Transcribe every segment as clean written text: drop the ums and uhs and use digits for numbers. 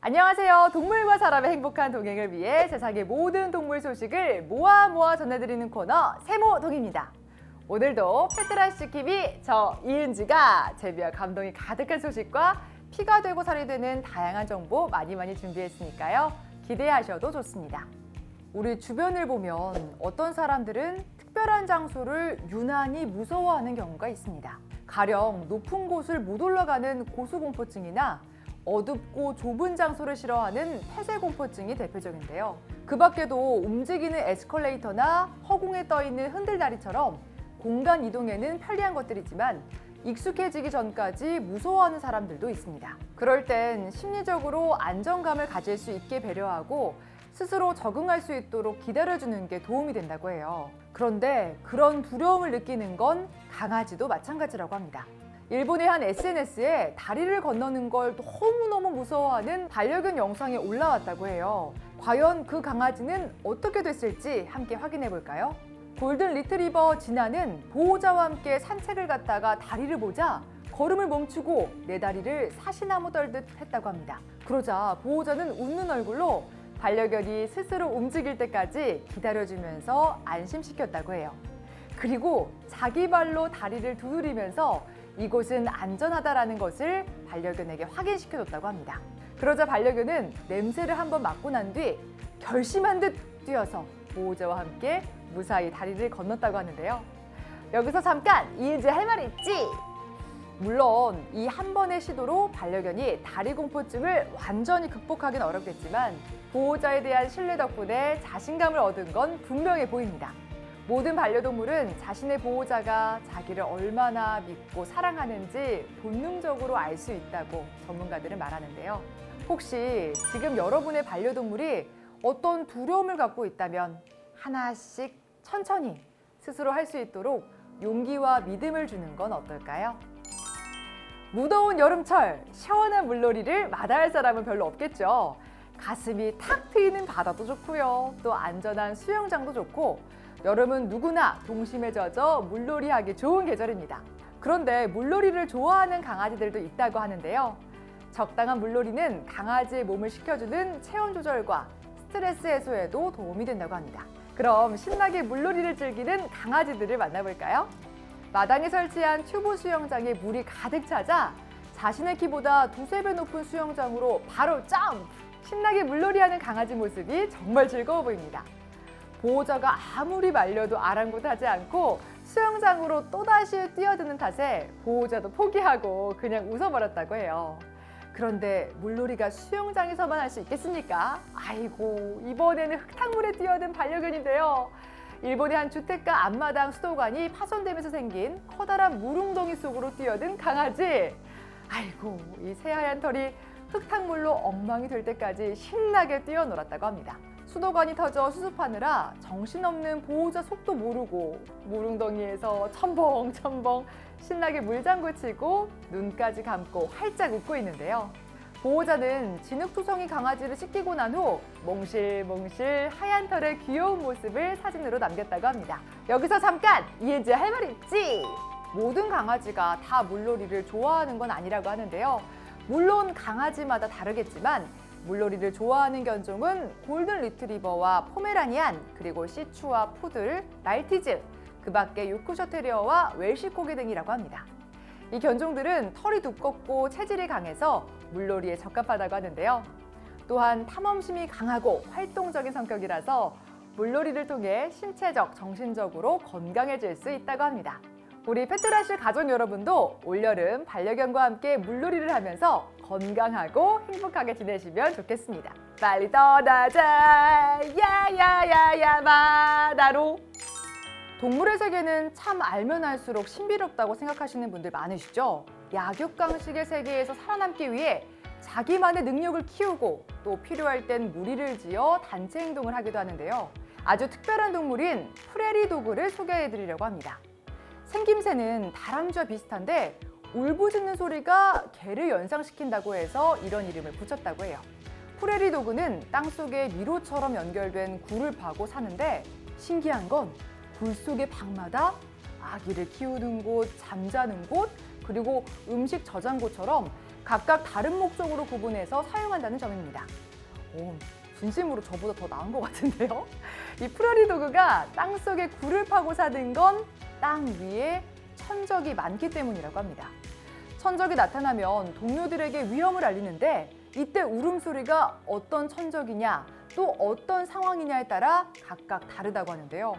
안녕하세요. 동물과 사람의 행복한 동행을 위해 세상의 모든 동물 소식을 모아 전해드리는 코너 세모동입니다. 오늘도 페트라시 TV 저 이은지가 재미와 감동이 가득한 소식과 피가 되고 살이 되는 다양한 정보 많이 준비했으니까요. 기대하셔도 좋습니다. 우리 주변을 보면 어떤 사람들은 특별한 장소를 유난히 무서워하는 경우가 있습니다. 가령 높은 곳을 못 올라가는 고소공포증이나 어둡고 좁은 장소를 싫어하는 폐쇄공포증이 대표적인데요. 그 밖에도 움직이는 에스컬레이터나 허공에 떠있는 흔들다리처럼 공간 이동에는 편리한 것들이지만 익숙해지기 전까지 무서워하는 사람들도 있습니다. 그럴 땐 심리적으로 안정감을 가질 수 있게 배려하고 스스로 적응할 수 있도록 기다려주는 게 도움이 된다고 해요. 그런데 그런 두려움을 느끼는 건 강아지도 마찬가지라고 합니다. 일본의 한 SNS에 다리를 건너는 걸 너무너무 무서워하는 반려견 영상이 올라왔다고 해요. 과연 그 강아지는 어떻게 됐을지 함께 확인해 볼까요? 골든 리트리버 진아는 보호자와 함께 산책을 갔다가 다리를 보자 걸음을 멈추고 내 다리를 사시나무 떨듯 했다고 합니다. 그러자 보호자는 웃는 얼굴로 반려견이 스스로 움직일 때까지 기다려주면서 안심시켰다고 해요. 그리고 자기 발로 다리를 두드리면서 이곳은 안전하다라는 것을 반려견에게 확인시켜줬다고 합니다. 그러자 반려견은 냄새를 한번 맡고 난 뒤 결심한 듯 뛰어서 보호자와 함께 무사히 다리를 건넜다고 하는데요. 여기서 잠깐 이은지 할 말 있지? 물론 이 한 번의 시도로 반려견이 다리 공포증을 완전히 극복하긴 어렵겠지만 보호자에 대한 신뢰 덕분에 자신감을 얻은 건 분명해 보입니다. 모든 반려동물은 자신의 보호자가 자기를 얼마나 믿고 사랑하는지 본능적으로 알 수 있다고 전문가들은 말하는데요. 혹시 지금 여러분의 반려동물이 어떤 두려움을 갖고 있다면 하나씩 천천히 스스로 할 수 있도록 용기와 믿음을 주는 건 어떨까요? 무더운 여름철 시원한 물놀이를 마다할 사람은 별로 없겠죠. 가슴이 탁 트이는 바다도 좋고요. 또 안전한 수영장도 좋고 여름은 누구나 동심에 젖어 물놀이하기 좋은 계절입니다. 그런데 물놀이를 좋아하는 강아지들도 있다고 하는데요. 적당한 물놀이는 강아지의 몸을 식혀주는 체온 조절과 스트레스 해소에도 도움이 된다고 합니다. 그럼 신나게 물놀이를 즐기는 강아지들을 만나볼까요? 마당에 설치한 튜브 수영장에 물이 가득 차자 자신의 키보다 두세 배 높은 수영장으로 바로 점프! 신나게 물놀이하는 강아지 모습이 정말 즐거워 보입니다. 보호자가 아무리 말려도 아랑곳하지 않고 수영장으로 또다시 뛰어드는 탓에 보호자도 포기하고 그냥 웃어버렸다고 해요. 그런데 물놀이가 수영장에서만 할 수 있겠습니까? 아이고, 이번에는 흙탕물에 뛰어든 반려견인데요. 일본의 한 주택가 앞마당 수도관이 파손되면서 생긴 커다란 물웅덩이 속으로 뛰어든 강아지. 아이고, 이 새하얀 털이 흙탕물로 엉망이 될 때까지 신나게 뛰어놀았다고 합니다. 수도관이 터져 수습하느라 정신없는 보호자 속도 모르고 물웅덩이에서 첨벙첨벙 신나게 물장구 치고 눈까지 감고 활짝 웃고 있는데요. 보호자는 진흙투성이 강아지를 씻기고 난 후 몽실몽실 하얀 털의 귀여운 모습을 사진으로 남겼다고 합니다. 여기서 잠깐 이은지 할 말 있지? 모든 강아지가 다 물놀이를 좋아하는 건 아니라고 하는데요. 물론 강아지마다 다르겠지만 물놀이를 좋아하는 견종은 골든 리트리버와 포메라니안, 그리고 시추와 푸들, 말티즈, 그 밖에 요크셔 테리어와 웰시 코기 등이라고 합니다. 이 견종들은 털이 두껍고 체질이 강해서 물놀이에 적합하다고 하는데요. 또한 탐험심이 강하고 활동적인 성격이라서 물놀이를 통해 신체적, 정신적으로 건강해질 수 있다고 합니다. 우리 페트라쉬 가족 여러분도 올여름 반려견과 함께 물놀이를 하면서 건강하고 행복하게 지내시면 좋겠습니다. 빨리 떠나자 야야야야 바다로. 동물의 세계는 참 알면 알수록 신비롭다고 생각하시는 분들 많으시죠? 약육강식의 세계에서 살아남기 위해 자기만의 능력을 키우고 또 필요할 땐 무리를 지어 단체 행동을 하기도 하는데요. 아주 특별한 동물인 프레리 도그를 소개해드리려고 합니다. 생김새는 다람쥐와 비슷한데 울부짖는 소리가 개를 연상시킨다고 해서 이런 이름을 붙였다고 해요. 프레리 도그는 땅속에 미로처럼 연결된 굴을 파고 사는데 신기한 건 굴 속의 방마다 아기를 키우는 곳, 잠자는 곳, 그리고 음식 저장고처럼 각각 다른 목적으로 구분해서 사용한다는 점입니다. 오, 진심으로 저보다 더 나은 것 같은데요? 이 프레리 도그가 땅속에 굴을 파고 사는 건 땅 위에 천적이 많기 때문이라고 합니다. 천적이 나타나면 동료들에게 위험을 알리는데 이때 울음소리가 어떤 천적이냐 또 어떤 상황이냐에 따라 각각 다르다고 하는데요.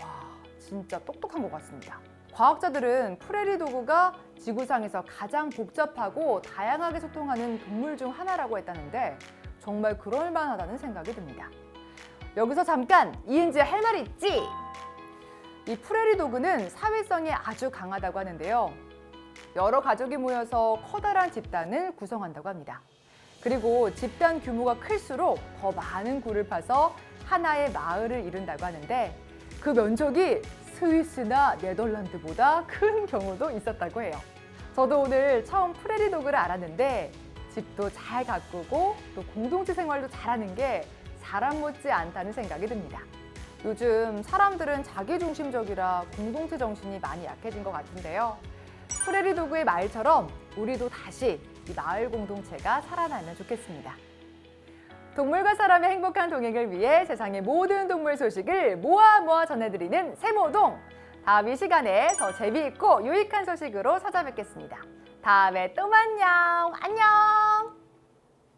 와, 진짜 똑똑한 것 같습니다. 과학자들은 프레리 도그가 지구상에서 가장 복잡하고 다양하게 소통하는 동물 중 하나라고 했다는데 정말 그럴 만하다는 생각이 듭니다. 여기서 잠깐 이은지 할 말 있지? 이 프레리 도그는 사회성이 아주 강하다고 하는데요. 여러 가족이 모여서 커다란 집단을 구성한다고 합니다. 그리고 집단 규모가 클수록 더 많은 굴을 파서 하나의 마을을 이룬다고 하는데 그 면적이 스위스나 네덜란드보다 큰 경우도 있었다고 해요. 저도 오늘 처음 프레리 도그를 알았는데 집도 잘 가꾸고 또 공동체 생활도 잘하는 게 사람 못지 않다는 생각이 듭니다. 요즘 사람들은 자기중심적이라 공동체 정신이 많이 약해진 것 같은데요. 프레리 도그의 말처럼 우리도 다시 이 마을 공동체가 살아나면 좋겠습니다. 동물과 사람의 행복한 동행을 위해 세상의 모든 동물 소식을 모아 전해드리는 세모동. 다음 이 시간에 더 재미있고 유익한 소식으로 찾아뵙겠습니다. 다음에 또 만나요. 안녕.